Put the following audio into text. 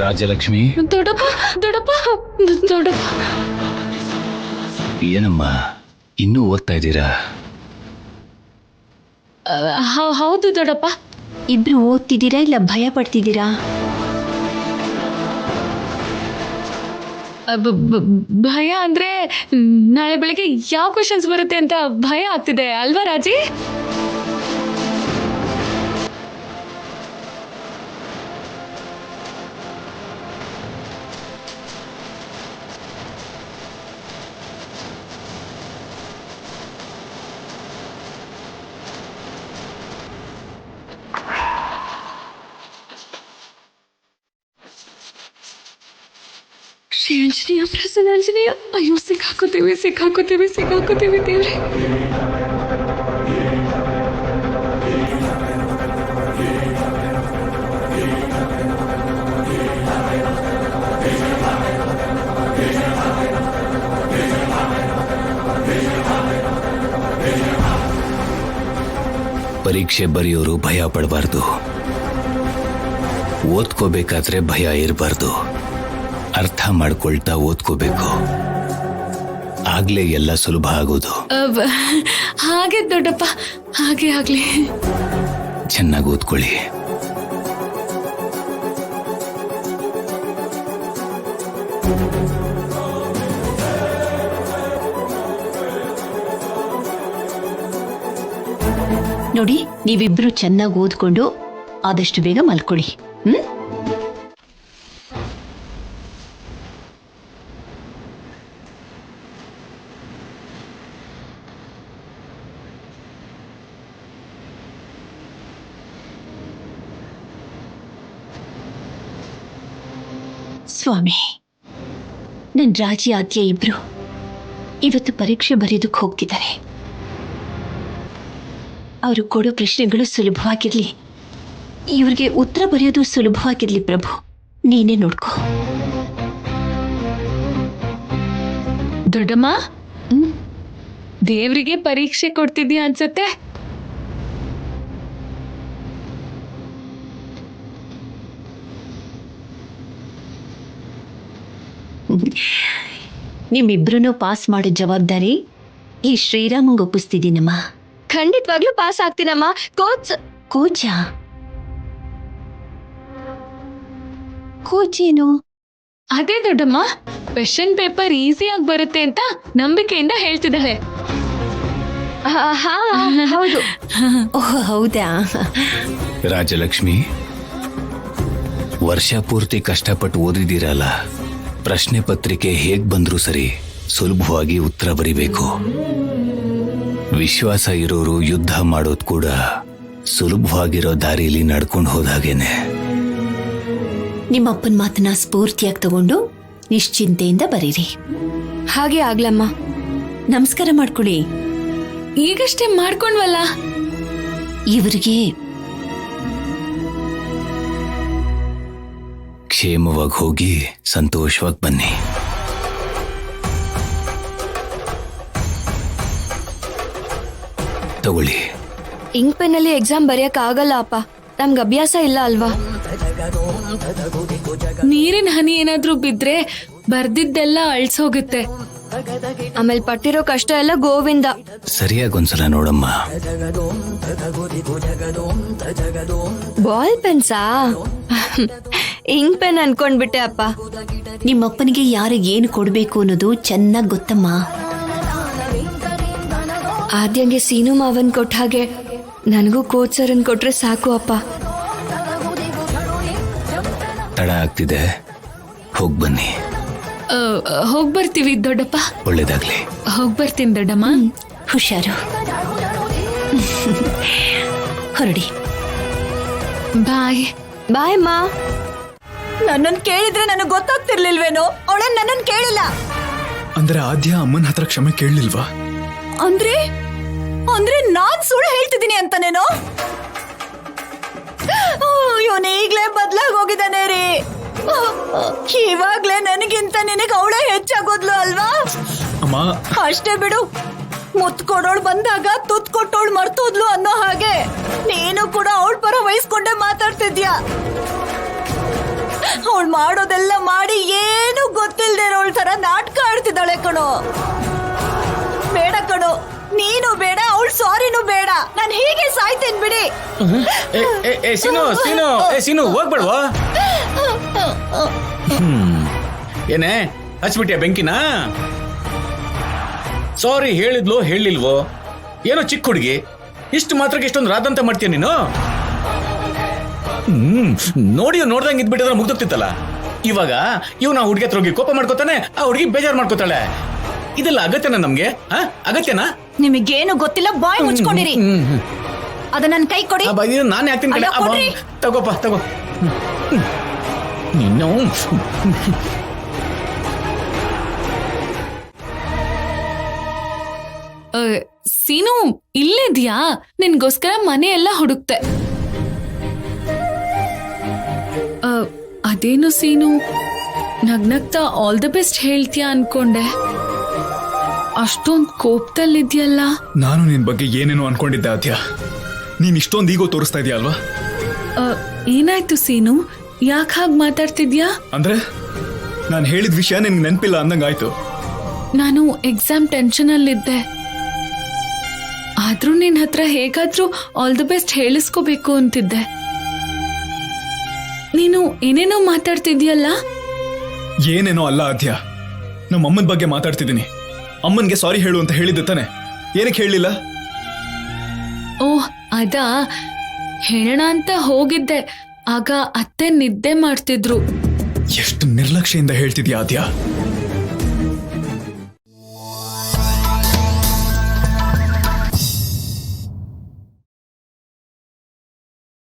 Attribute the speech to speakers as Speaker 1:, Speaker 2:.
Speaker 1: ರಾಜಲಕ್ಷ್ಮಿ,
Speaker 2: ದೊಡ್ಡಪ್ಪ ದೊಡ್ಡಪ್ಪ ದೊಡ್ಡಪ್ಪ.
Speaker 1: ಏನಮ್ಮ ಇನ್ನೂ ಓದ್ತಾ ಇದ್ದೀರಾ?
Speaker 2: ಹೌದು ದೊಡ್ಡಪ್ಪ.
Speaker 3: ಇಬ್ರು ಓದ್ತಿದ್ದೀರಾ ಇಲ್ಲ ಭಯ ಪಡ್ತಿದ್ದೀರಾ?
Speaker 2: ಭಯ ಅಂದ್ರೆ ನಾಳೆ ಬೆಳಿಗ್ಗೆ ಯಾವ ಕ್ವಶನ್ಸ್ ಬರುತ್ತೆ ಅಂತ ಭಯ ಆಗ್ತಿದೆ ಅಲ್ವಾ ರಾಜಿ? ಶ್ರೀ ಆಂಜನೇಯ, ಪ್ರಸನ್ನ ಆಂಜನೇಯ. ಅಯ್ಯೋ, ಸಿಕ್ಕಾಕೋತೀವಿ ದೇವ್ರೆ.
Speaker 1: ಪರೀಕ್ಷೆ ಬರೆಯೋರು ಭಯ ಪಡಬಾರ್ದು. ಓದ್ಕೋಬೇಕಾದ್ರೆ ಭಯ ಇರಬಾರ್ದು. ಅರ್ಥ ಮಾಡ್ಕೊಳ್ತಾ ಓದ್ಕೋಬೇಕು. ಆಗ್ಲೇ ಎಲ್ಲ ಸುಲಭ ಆಗೋದು.
Speaker 2: ಹಾಗೆ ದೊಡ್ಡಪ್ಪ, ಹಾಗೆ ಆಗ್ಲಿ.
Speaker 1: ಚೆನ್ನಾಗಿ ಓದ್ಕೊಳ್ಳಿ.
Speaker 3: ನೋಡಿ, ನೀವಿಬ್ರು ಚೆನ್ನಾಗಿ ಓದ್ಕೊಂಡು ಆದಷ್ಟು ಬೇಗ ಮಲ್ಕೊಳ್ಳಿ. ಸ್ವಾಮಿ, ನನ್ನ ರಾಜಿ ಆದ್ಯ ಇಬ್ರು ಇವತ್ತು ಪರೀಕ್ಷೆ ಬರೆಯೋದಕ್ಕೆ ಹೋಗ್ತಿದ್ದಾರೆ. ಅವರು ಕೊಡೋ ಪ್ರಶ್ನೆಗಳು ಸುಲಭವಾಗಿರ್ಲಿ, ಇವ್ರಿಗೆ ಉತ್ತರ ಬರೆಯೋದು ಸುಲಭವಾಗಿರ್ಲಿ. ಪ್ರಭು, ನೀನೇ ನೋಡ್ಕೋ.
Speaker 2: ದೊಡ್ಡಮ್ಮ, ದೇವ್ರಿಗೆ ಪರೀಕ್ಷೆ ಕೊಡ್ತಿದ್ಯಾ ಅನ್ಸತ್ತೆ.
Speaker 3: ನಿಮ್ಮಿಬ್ರು ಪಾಸ್ ಮಾಡೋ ಜವಾಬ್ದಾರಿ ಈ ಶ್ರೀರಾಮಂಗ್ ಒಪ್ಪಿಸ್ತಿದ್ದೀನಮ್ಮ.
Speaker 4: ಖಂಡಿತವಾಗ್ಲೂ ಪಾಸ್ ಆಗ್ತೀನಮ್ಮ.
Speaker 3: ಕೋಚ್ ಏನು?
Speaker 2: ಅದೇ ದೊಡ್ಡಮ್ಮ, ಕ್ವೆಶ್ಚನ್ ಪೇಪರ್ ಈಸಿಯಾಗಿ ಬರುತ್ತೆ ಅಂತ ನಂಬಿಕೆಯಿಂದ ಹೇಳ್ತಿದ್ದಾಳೆ.
Speaker 4: ಹೌದು.
Speaker 3: ಓಹ್, ಹೌದಾ?
Speaker 1: ರಾಜಲಕ್ಷ್ಮಿ, ವರ್ಷ ಪೂರ್ತಿ ಕಷ್ಟಪಟ್ಟು ಓದಿದ್ದೀರಲ್ಲ, ಪ್ರಶ್ನೆ ಪತ್ರಿಕೆ ಹೇಗ್ ಬಂದ್ರೂ ಸರಿ ಸುಲಭವಾಗಿ ಉತ್ತರ ಬರಿಬೇಕು. ವಿಶ್ವಾಸ ಇರೋರು ಯುದ್ಧ ಮಾಡೋದು ಕೂಡ ಸುಲಭವಾಗಿರೋ ದಾರಿಯಲ್ಲಿ ನಡ್ಕೊಂಡು ಹೋದಾಗೇನೆ.
Speaker 3: ನಿಮ್ಮಪ್ಪನ ಮಾತನ್ನ ಸ್ಫೂರ್ತಿಯಾಗಿ ತಗೊಂಡು ನಿಶ್ಚಿಂತೆಯಿಂದ ಬರೀರಿ.
Speaker 4: ಹಾಗೆ ಆಗ್ಲಮ್ಮ.
Speaker 3: ನಮಸ್ಕಾರ ಮಾಡ್ಕೊಳ್ಳಿ.
Speaker 2: ಈಗಷ್ಟೇ ಮಾಡ್ಕೊಂಡ್ವಲ್ಲ.
Speaker 3: ಇವರಿಗೆ
Speaker 1: ಕ್ಷೇಮವಾಗಿ ಹೋಗಿ ಸಂತೋಷವಾಗಿ ಬನ್ನಿ. ತಗೊಳ್ಳಿ.
Speaker 4: ಇಂಕ್ ಪೆನ್ ಅಲ್ಲಿ ಎಕ್ಸಾಮ್ ಬರೆಯಕ್ ಆಗಲ್ಲ ಅಪ್ಪ, ನಮ್ಗೆ ಅಭ್ಯಾಸ ಇಲ್ಲ ಅಲ್ವಾ.
Speaker 2: ನೀರಿನ ಹನಿ ಏನಾದ್ರೂ ಬಿದ್ರೆ ಬರ್ದಿದ್ದೆಲ್ಲ ಅಳ್ಸೋಗುತ್ತೆ.
Speaker 4: ಆಮೇಲೆ ಪಟ್ಟಿರೋ ಕಷ್ಟ ಎಲ್ಲ ಗೋವಿಂದ.
Speaker 1: ಸರಿಯಾಗಿ ಒಂದ್ಸಲ ನೋಡಮ್ಮ.
Speaker 4: ಬಾಲ್ ಪೆನ್ಸಾ? ಇಂಕ್ ಪೆನ್ ಅನ್ಕೊಂಡ್ಬಿಟ್ಟೆ ಅಪ್ಪ.
Speaker 3: ನಿಮ್ಮಪ್ಪನಿಗೆ ಯಾರಿಗೆ ಏನು ಕೊಡ್ಬೇಕು ಅನ್ನೋದು ಚೆನ್ನಾಗಿ ಗೊತ್ತಮ್ಮ.
Speaker 4: ಆದ್ಯಂಗೆ ಸೀನು ಮಾವನ್ ಕೊಟ್ಟ ಹಾಗೆ ನನಗೂ ಕೋಚ್ ಸರನ್ ಕೊಟ್ರೆ ಸಾಕು ಅಪ್ಪ.
Speaker 1: ತಡ ಆಗ್ತಿದೆ, ಹೋಗ್ ಬನ್ನಿ.
Speaker 2: ಹೋಗ್ಬರ್ತೀವಿ ದೊಡ್ಡಪ್ಪ.
Speaker 1: ಒಳ್ಳೇದಾಗ್ಲಿ.
Speaker 2: ಹೋಗ್ಬರ್ತೀನಿ ದೊಡ್ಡಮ್ಮ.
Speaker 3: ಹುಷಾರು. ಹೊರಡಿ.
Speaker 2: ಬಾಯ್.
Speaker 4: ಬಾಯ್ ಅಮ್ಮ.
Speaker 5: ನನ್ನನ್ ಕೇಳಿದ್ರೆ ನನಗೆ ಗೊತ್ತಾಗ್ತಿರ್ಲಿಲ್ವೇನೋ? ಅವಳೇ ನನ್ನನ್ ಕೇಳಿಲ್ಲ
Speaker 6: ಅಂದ್ರೆ ಆದ್ಯ ಅಮ್ಮನ ಹತ್ರ ಕ್ಷಮೆ ಕೇಳಲಿಲ್ವಾ?
Speaker 5: ಅಂದ್ರೆ ಅಂದ್ರೆ ನಾನ್ ಸುಳ್ಳು ಹೇಳ್ತಿದ್ದೀನಿ ಅಂತಾನೇನೋ? ಇವನು ಈಗ್ಲೇ ಬದ್ಲಾಗ್ ಹೋಗಿದ್ದಾನೆ ರೀ. ಇವಾಗ್ಲೇ ನನಗಿಂತ ನಿನಗೆ ಅವಳೇ ಹೆಚ್ಚಾಗೋದ್ಲು ಅಲ್ವಾ?
Speaker 6: ಅಮ್ಮ
Speaker 5: ಅಷ್ಟೇ ಬಿಡು, ಮುತ್ ಕೊಡೋಳು ಬಂದಾಗ ತುತ್ ಕೊಟ್ಟೋಳು ಮರ್ತೋದ್ಲು ಅನ್ನೋ ಹಾಗೆ ನೀನು ಕೂಡ ಅವಳ ಪರ ವಹಿಸ್ಕೊಂಡೆ ಮಾತಾಡ್ತಿದ್ಯಾ. ಅವಳು ಮಾಡೋದೆಲ್ಲ ಮಾಡಿ ಏನು ಗೊತ್ತಿಲ್ದೇ ಇರೋಳ್ ತರ ನಾಟಕ ಆಡ್ತಿದ್ದಾಳೆ ಕಣೋ. ಬೇಡ ಕಣೋ, ನೀನು ಬೇಡ, ಅವಳು ಸಾರಿನೂ ಬೇಡ. ನಾನು ಹೀಗೆ ಸಾಯ್ತೇನೆ ಬಿಡಿ.
Speaker 1: ಸೀನು ಹೋಗ್ಬೇಡ್ವಾ? ಏನೇ ಹಚ್ಬಿಟ್ಯಾ ಬೆಂಕಿನ? ಸಾರಿ ಹೇಳಿದ್ಲೋ ಹೇಳಿಲ್ವೋ? ಏನೋ ಚಿಕ್ಕ ಹುಡುಗಿ, ಇಷ್ಟು ಮಾತ್ರಕ್ಕೆ ಇಷ್ಟೊಂದು ರಾದಂತ ಮಾಡ್ತೀಯ ನೀನು? ನೋಡ್ದಂಗೆ ಇದ್ಬಿಟ್ಟಿದ್ರೆ ಮುಗ್ದೋಗ್ತಿತ್ತಲ್ಲ. ಇವಾಗ ಇವ್ನ ಹುಡುಗಿ ಹತ್ರ ಹೋಗಿ ಕೋಪ ಮಾಡ್ಕೋತಾನೆ, ಆ ಹುಡುಗಿ ಬೇಜಾರು ಮಾಡ್ಕೋತಾಳೆ. ಇದೆಲ್ಲ ಅಗತ್ಯನಾ ನಮ್ಗೆ? ಅಗತ್ಯನಾ?
Speaker 5: ನಿಮಗೇನು ಗೊತ್ತಿಲ್ಲ, ಬಾಯ್ ಮುಚ್ಕೊಂಡಿರಿ. ಅದ ನನ್ ಕೈ ಕೊಡಿ.
Speaker 1: ನಾನು ಯಾಕೆ ಕಡೆ
Speaker 5: ಅಯ್ಯೋ, ಕೊಡ್ರಿ.
Speaker 1: ತಗೋಪ್ಪ ತಗೋ. ನೀನು
Speaker 2: ಸೀನು ಇಲ್ಲಿದ್ಯಾ? ನಿನ್ಗೋಸ್ಕರ ಮನೆ ಎಲ್ಲ ಹುಡುಕ್ತೆ. ಅದೇನು ಸೀನು, ನಗ್ನಗ್ತಾ ಆಲ್ ದ ಬೆಸ್ಟ್ ಹೇಳ್ತೀಯಾ ಅನ್ಕೊಂಡೆ. ಅಷ್ಟೊಂದ್ ಕೋಪದಲ್ಲಿದ್ಯಲ್ಲ.
Speaker 6: ನಾನು ನಿನ್ ಬಗ್ಗೆ ಏನೇನೋ ಅನ್ಕೊಂಡಿದ್ದೆ ಆದ್ಯ. ನೀನ್ ಇಷ್ಟೊಂದು ಈಗೋ ತೋರಿಸ್ತಾ ಇದೀಯ ಅಲ್ವಾ?
Speaker 2: ಏನಾಯ್ತು ಸೀನು, ಯಾಕೆ ಹಾಗೆ ಮಾತಾಡ್ತಿದ್ಯಾ?
Speaker 6: ಅಂದ್ರೆ ನಾನು ಹೇಳಿದ ವಿಷಯ ನಿನ್ಗೆ ನೆನಪಿಲ್ಲ ಅಂದಂಗಾಯ್ತು.
Speaker 2: ನಾನು ಎಕ್ಸಾಮ್ ಟೆನ್ಷನ್ ಅಲ್ಲಿದ್ದೆ. ಆದ್ರೂ ನಿನ್ ಹತ್ರ ಹೇಗಾದ್ರೂ ಆಲ್ ದ ಬೆಸ್ಟ್ ಹೇಳಿಸ್ಕೋಬೇಕು ಅಂತಿದ್ದೆ. ನೀನು ಏನೇನೋ ಮಾತಾಡ್ತಿದ್ಯಲ್ಲ.
Speaker 6: ಏನೇನೋ ಅಲ್ಲ ಆದ್ಯ, ನಮ್ಮ ಅಮ್ಮನ ಬಗ್ಗೆ ಮಾತಾಡ್ತಿದ್ದೀನಿ. ಅಮ್ಮನ್ಗೆ ಸಾರಿ ಹೇಳು ಅಂತ ಹೇಳಿದ್ದೆ ತಾನೆ, ಏನಕ್ಕೆ ಹೇಳಿಲ್ಲ?
Speaker 2: ಓಹ್ ಅದಾ, ಹೇಳೋಣ ಅಂತ ಹೋಗಿದ್ದೆ. ಆಗ ಅತ್ತೆ ನಿದ್ದೆ ಮಾಡ್ತಿದ್ರು.
Speaker 6: ಎಷ್ಟು ನಿರ್ಲಕ್ಷ್ಯದಿಂದ ಹೇಳ್ತಿದ್ಯಾ ಆದ್ಯ.